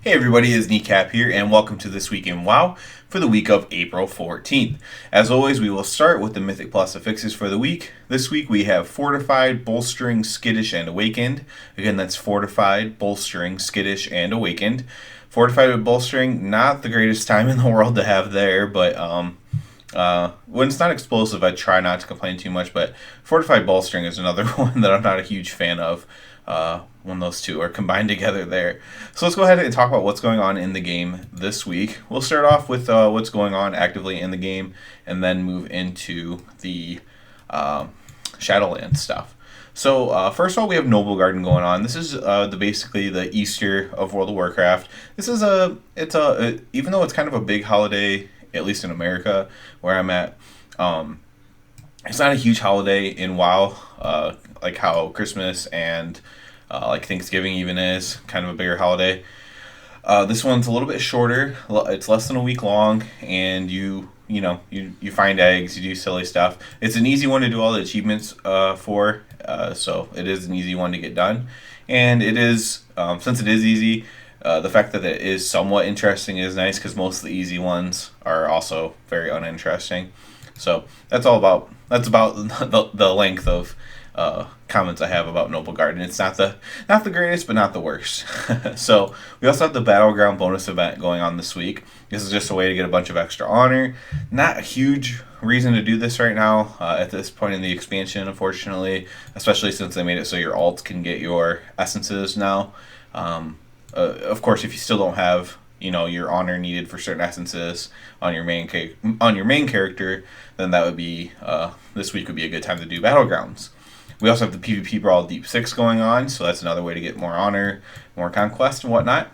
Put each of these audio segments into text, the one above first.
Hey everybody, it's Kneecap here, and welcome to This Week in WoW for the week of April 14th. As always, we will start with the Mythic Plus affixes for the week. This week we have Fortified, Bolstering, Skittish, and Awakened. Again, that's Fortified, Bolstering, Skittish, and Awakened. Fortified with Bolstering, not the greatest time in the world to have there, but when it's not explosive, I try not to complain too much, but Fortified Bolstering is another one that I'm not a huge fan of when those two are combined together there. So let's go ahead and talk about what's going on in the game this week. We'll start off with what's going on actively in the game, and then move into the Shadowlands stuff. So first of all, we have Noble Garden going on. This is basically the Easter of World of Warcraft. This is even though it's kind of a big holiday, at least in America where I'm at, it's not a huge holiday in WoW, like how Christmas and like Thanksgiving even is kind of a bigger holiday. This one's a little bit shorter. It's less than a week long, and you find eggs, you do silly stuff. It's an easy one to do all the achievements for, so it is an easy one to get done. And it is, since it is easy, the fact that it is somewhat interesting is nice, because most of the easy ones are also very uninteresting. So that's about the length of comments I have about Noble Garden. It's not the greatest, but not the worst. So we also have the Battleground bonus event going on this week. This is just a way to get a bunch of extra honor. Not a huge reason to do this right now at this point in the expansion, unfortunately, especially since they made it so your alts can get your essences now. Of course, if you still don't have your honor needed for certain essences on your main character, then that would be this week would be a good time to do Battlegrounds. We also have the PvP Brawl Deep 6 going on, so that's another way to get more honor, more conquest, and whatnot.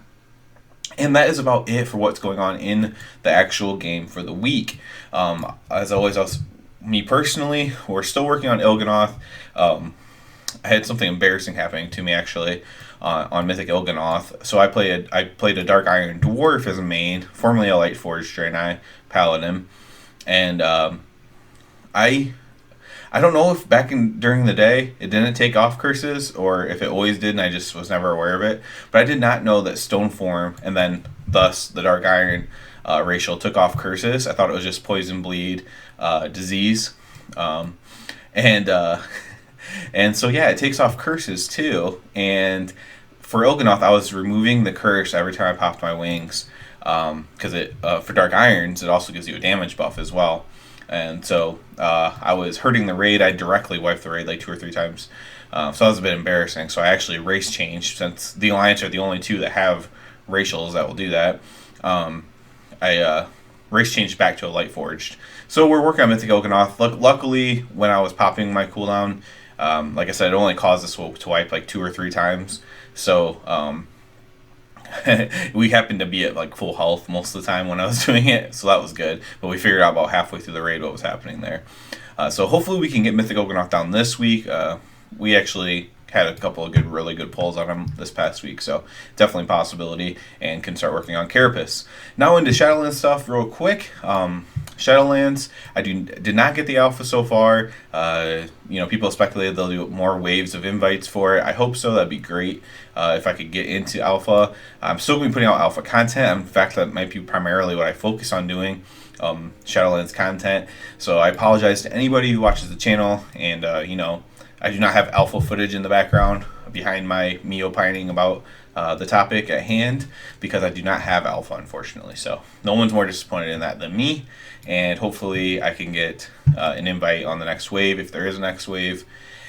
And that is about it for what's going on in the actual game for the week. As always, me personally, we're still working on Il'gynoth. I had something embarrassing happening to me, actually, on Mythic Il'gynoth. So I played a Dark Iron Dwarf as a main, formerly a Light Forged Draenei Paladin, and I don't know if during the day it didn't take off curses, or if it always did and I just was never aware of it. But I did not know that Stone Form and then thus the Dark Iron racial took off curses. I thought it was just Poison Bleed, disease, and so yeah, it takes off curses too. And for Il'gynoth, I was removing the curse every time I popped my wings, because it for Dark Irons it also gives you a damage buff as well. And so I was hurting the raid. I directly wiped the raid like 2 or 3 times. So that was a bit embarrassing. So I actually race changed, since the Alliance are the only two that have racials that will do that. I race changed back to a Light Forged. So we're working on Mythic Il'gynoth. Luckily, when I was popping my cooldown, like I said, it only caused us to wipe like 2 or 3 times. So we happened to be at like full health most of the time when I was doing it, so that was good. But we figured out about halfway through the raid what was happening there. So hopefully we can get Mythic Il'gynoth down this week. We actually had a couple of really good pulls on him this past week, so definitely a possibility, and can start working on Carapace. Now into Shadowlands stuff real quick. Shadowlands, I did not get the alpha so far. People speculated they'll do more waves of invites for it. I hope so. That'd be great if I could get into alpha. I'm still going to be putting out alpha content. In fact, that might be primarily what I focus on doing, Shadowlands content. So I apologize to anybody who watches the channel, and I do not have alpha footage in the background behind me opining about the topic at hand, because I do not have alpha, unfortunately. So no one's more disappointed in that than me, and hopefully I can get an invite on the next wave, if there is a next wave,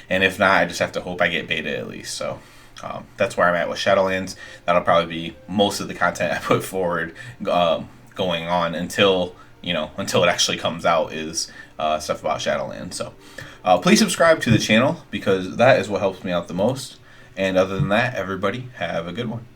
and if not, I just have to hope I get beta at least. So that's where I'm at with Shadowlands. That'll probably be most of the content I put forward going on until it actually comes out, is stuff about Shadowlands. So please subscribe to the channel, because that is what helps me out the most. And other than that, everybody have a good one.